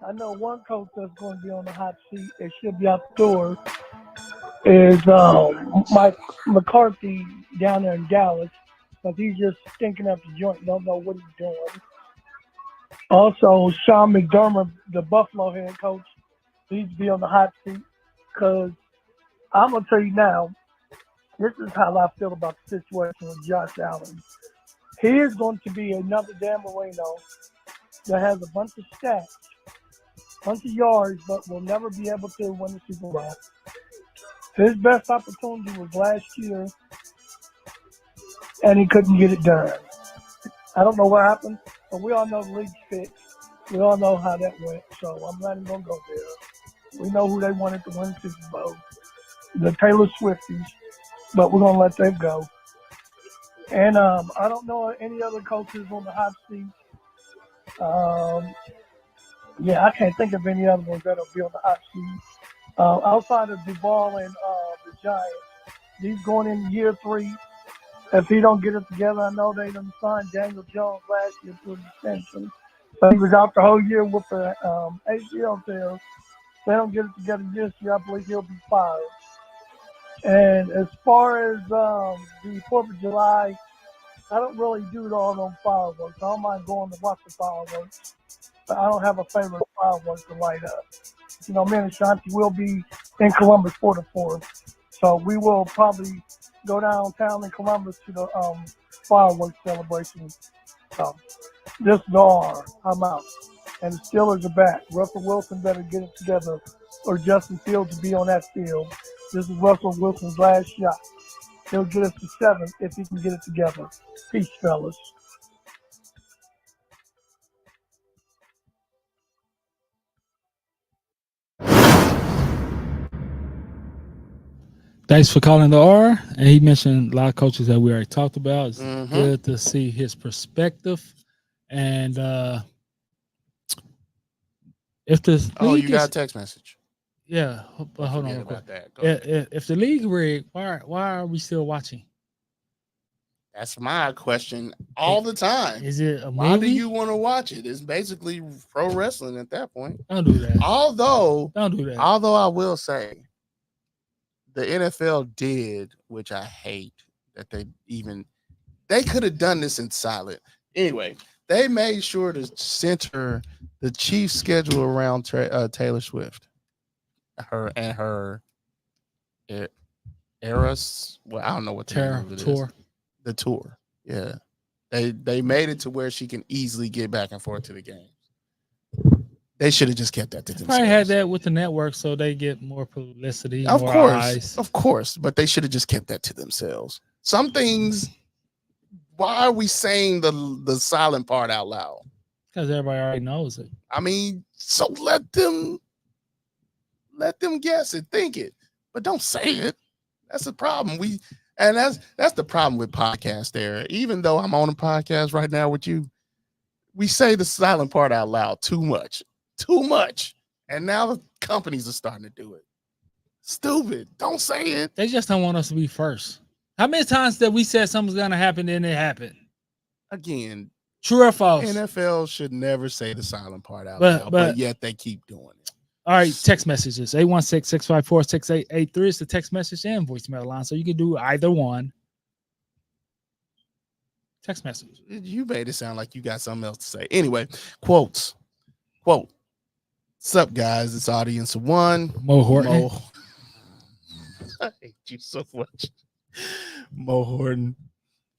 I know one coach that's going to be on the hot seat. It should be out the door. Is Mike McCarthy down there in Dallas, but he's just stinking up the joint. Don't know what he's doing. Also, Sean McDermott, the Buffalo head coach, needs to be on the hot seat because I'm gonna tell you now. This is how I feel about the situation with Josh Allen. He is going to be another Dan Marino that has a bunch of stats, bunch of yards, but will never be able to win the Super Bowl. His best opportunity was last year, and he couldn't get it done. I don't know what happened, but we all know the league's fixed. We all know how that went, so I'm not even going to go there. We know who they wanted to win the Super Bowl, the Taylor Swifties, but we're going to let them go. And I don't know any other coaches on the hot seat. I can't think of any other ones that will be on the hot seat. Outside of Duval and the Giants, he's going in year 3. If he don't get it together, I know they done signed Daniel Jones last year to an extension. But he was out the whole year with the ACL tear. If they don't get it together this year, I believe he'll be fired. And as far as the 4th of July, I don't really do all them fireworks. I don't mind going to watch the fireworks, but I don't have a favorite fireworks to light up. You know, me and Ashanti will be in Columbus for the 4th. So we will probably go downtown in Columbus to the fireworks celebration. So this is all. I'm out. And the Steelers are back. Russell Wilson better get it together, or Justin Fields to be on that field. This is Russell Wilson's last shot. He'll get us to 7 if he can get it together. Peace, fellas. Thanks for calling the R. And he mentioned a lot of coaches that we already talked about. It's Mhm. good to see his perspective. And if the Oh, league you got a is, text message. yeah, but hold on Forget real quick. about that. Go ahead. If the league rigged, why are we still watching? That's my question all the time. Is it a movie? Why do you want to watch it? It's basically pro wrestling at that point. Don't do that. Although Don't do that. I will say, the NFL did, which I hate that they could have done this in silent. Anyway, they made sure to center the Chiefs' schedule around Taylor Swift, her Eras. Well, I don't know what the name of it is. Tour. The tour. Yeah, they made it to where she can easily get back and forth to the games. They should have just kept that to themselves. Probably had that with the network so they get more publicity. Of more course, eyes. of course, but they should have just kept that to themselves. Some things. Why are we saying the silent part out loud? Because everybody already knows it. I mean, so let them guess it, think it, but don't say it. That's the problem. That's the problem with podcast era. Even though I'm on a podcast right now with you, we say the silent part out loud too much. And now the companies are starting to do it. Stupid. Don't say it. They just don't want us to be first. How many times that we said something's gonna happen and it happened? Again, True or false? NFL should never say the silent part out But- loud, but- but yet they keep doing it. All right, text messages 816-654-6883 is the text message and voicemail line, so you can do either one. Text message. You made it sound like you got something else to say. Anyway, quotes. Quote. Sup, guys? It's audience one. Mo Horton. I hate you so much. Mo Horton.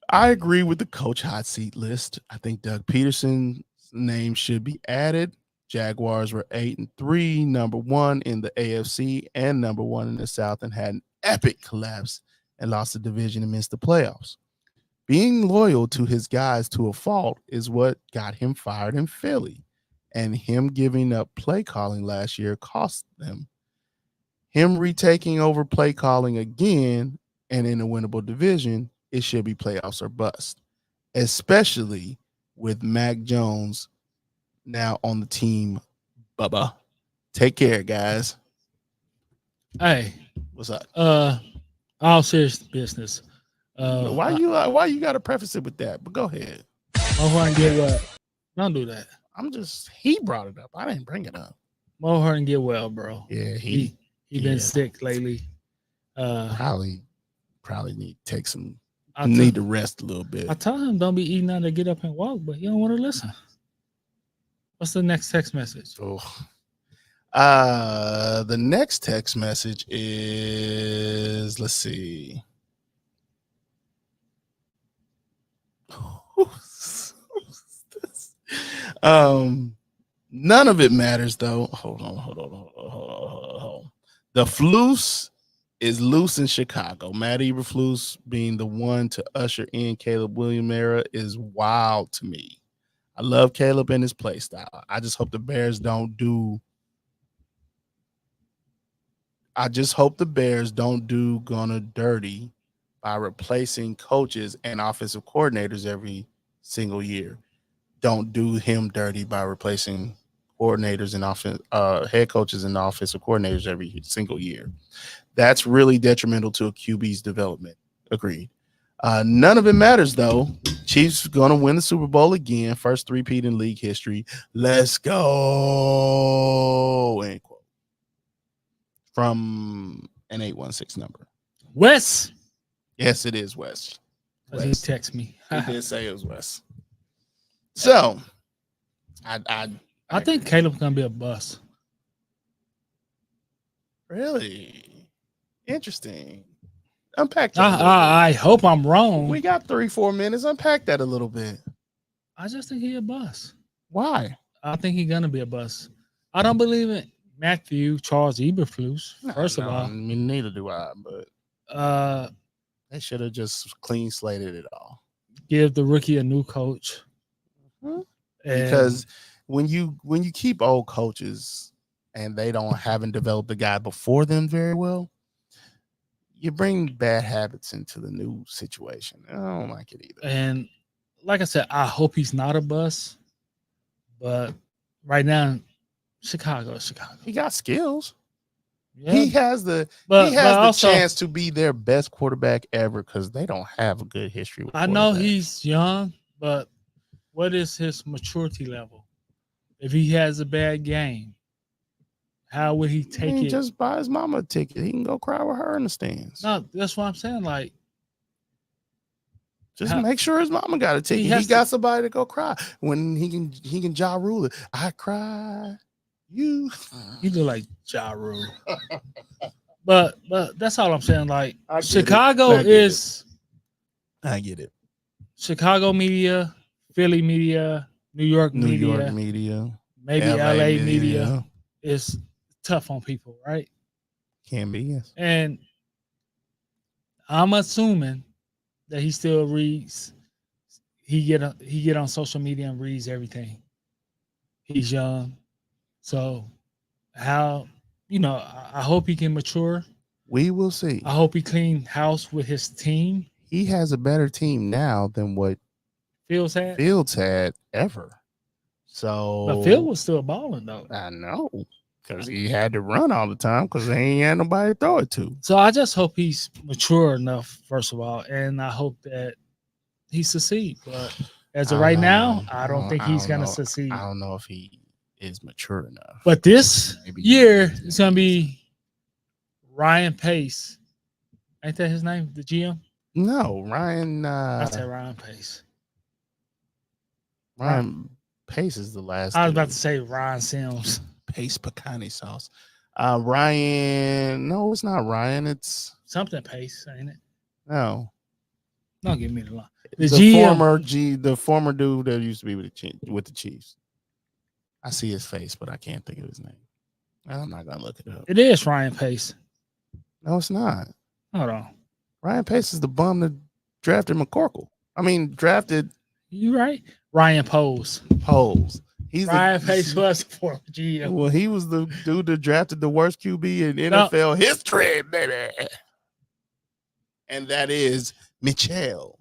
I agree with the coach hot seat list. I think Doug Peterson's name should be added. Jaguars were 8-3, number 1 in the AFC and number 1 in the South, and had an epic collapse and lost the division and missed the playoffs. Being loyal to his guys to a fault is what got him fired in Philly, and him giving up play calling last year cost them. Him retaking over play calling again and in a winnable division, it should be playoffs or bust, especially with Mac Jones now on the team. Bubba, take care, guys. Hey, What's up? all serious business. Why you got to preface it with that? But go ahead. Mo Horton get well. Don't do that. He brought it up. I didn't bring it up. Mo Horton get well, bro. Yeah, He yeah. been sick lately. probably need to take some. I Need to rest a little bit. I tell him don't be eating nothing to get up and walk, but he don't want to listen. What's the next text message? Oh. The next text message is, let's see. None of it matters though. Hold on. The Flus is loose in Chicago. Matt Eberflus being the one to usher in Caleb Williams era is wild to me. I love Caleb and his play style. I just hope the Bears don't do Gunner dirty by replacing coaches and offensive coordinators every single year. Don't do him dirty by replacing coordinators and head coaches and offensive coordinators every single year. That's really detrimental to a QB's development. Agreed. None of it matters, though. Chiefs going to win the Super Bowl again. First three-peat in league history. Let's go. End quote. From an 816 number. Wes. Yes, it is Wes. Because he Wes. texted me. He did say it was Wes. So, I think Caleb's gonna be a bust. really interesting. Unpack that. a little I hope I'm bit. wrong. We got 3-4 minutes. Unpack that a little bit. I just think he a bust. Why? I think he's gonna be a bust. I don't believe in Matthew Charles Eberflus. First of all, I mean, neither do I. But they should have just clean slated it all. give the rookie a new coach. Mhm. And Because when you keep old coaches and they haven't developed a guy before them very well, you bring bad habits into the new situation. I don't like it either. and like I said, I hope he's not a bust. But right now, Chicago. He got skills. Yeah, He has the but also, chance to be their best quarterback ever because they don't have a good history with I know quarterbacks. he's young, but what is his maturity level? If he has a bad game, how would he take it? Just buy his mama a ticket. He can go cry with her in the stands. No, that's what I'm saying. Like, Just how- make sure his mama got a ticket. He has got somebody to go cry when he can Ja Rule it. I cry, you. he look like Ja Rule. but that's all I'm saying. Like, I get it. Chicago I get is I get it. Chicago media, Philly media, New York New media, York media, maybe LA media is tough on people, right? can be, yes. And I'm assuming that he still reads. He get on social media and reads everything. He's young, so how I hope he can mature. We will see. I hope he clean house with his team. He has a better team now than what Fields had, Fields had ever. So, but Field was still balling though. I know, because he had to run all the time because he ain't had nobody to throw it to. So I just hope he's mature enough, first of all, and I hope that he succeeds. But as of right now, I don't think he's gonna succeed. I don't know if he is mature enough. But this Maybe. year it's gonna be Ryan Pace. Ain't that his name? The GM? No, Ryan. I said Ryan Pace. Ryan Pace is the last. I was about dude. to say Ryan Sims. Pace pecani sauce. Ryan. No, it's not Ryan. It's Something Pace, ain't it? no. Don't give me the line. The GM. the former dude that used to be with the Chiefs. I see his face, but I can't think of his name. I'm not gonna look it up. It is Ryan Pace. No, it's not. Hold on. Ryan Pace is the bum that drafted McCorkle. I mean, drafted You right? Ryan Pose. Poles. He's Ryan Pace was the former GM. Well, he was the dude that drafted the worst QB in NFL history, baby. And that is Mitchell.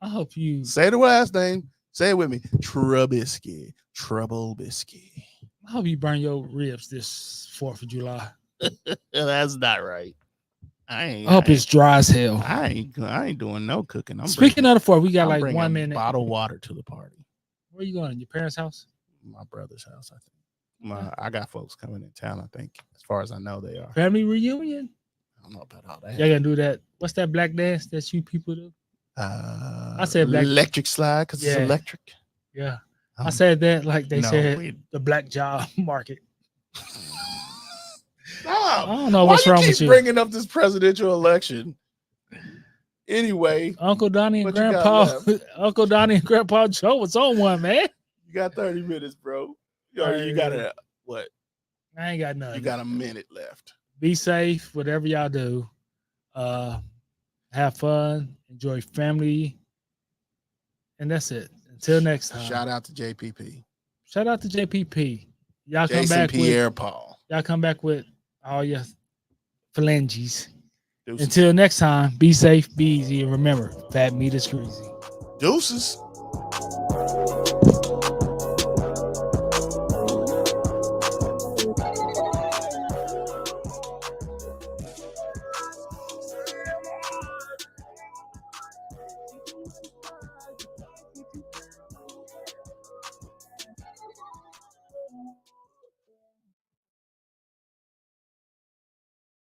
I hope you Say the last name. Say it with me. Trubisky. Troublebisky. I hope you burn your ribs this 4th of July. That's not right. I I hope it's dry as hell. I ain't doing no cooking. Speaking of the 4th, we got I'm like bringing 1 minute. bottled water to the party. Where you going? Your parents' house? My brother's house, I think. I got folks coming in town, I think. As far as I know, they are. Family reunion? I don't know about all that. Y'all gonna do that? What's that black dance that you people do? I said black. electric slide because it's Yeah. electric. Yeah. Um, I said that like they no, said we- the black job market. I Stop. don't know Why what's you wrong keep with you. bringing up this presidential election? Anyway, Uncle Donnie and What you got Grandpa, Uncle Donnie and Grandpa Joe was on one, man. you got 30 minutes, bro. You got what? I ain't got nothing. You got a minute left. Be safe, whatever y'all do. Have fun, enjoy family, and that's it. Until next time. Shout out to JPP. Shout out to JPP. Y'all come Jason back Pierre with Paul. y'all come back with all your phalanges. Deuces. Until next time, be safe, be easy, and remember, fat meat is greasy. Deuces.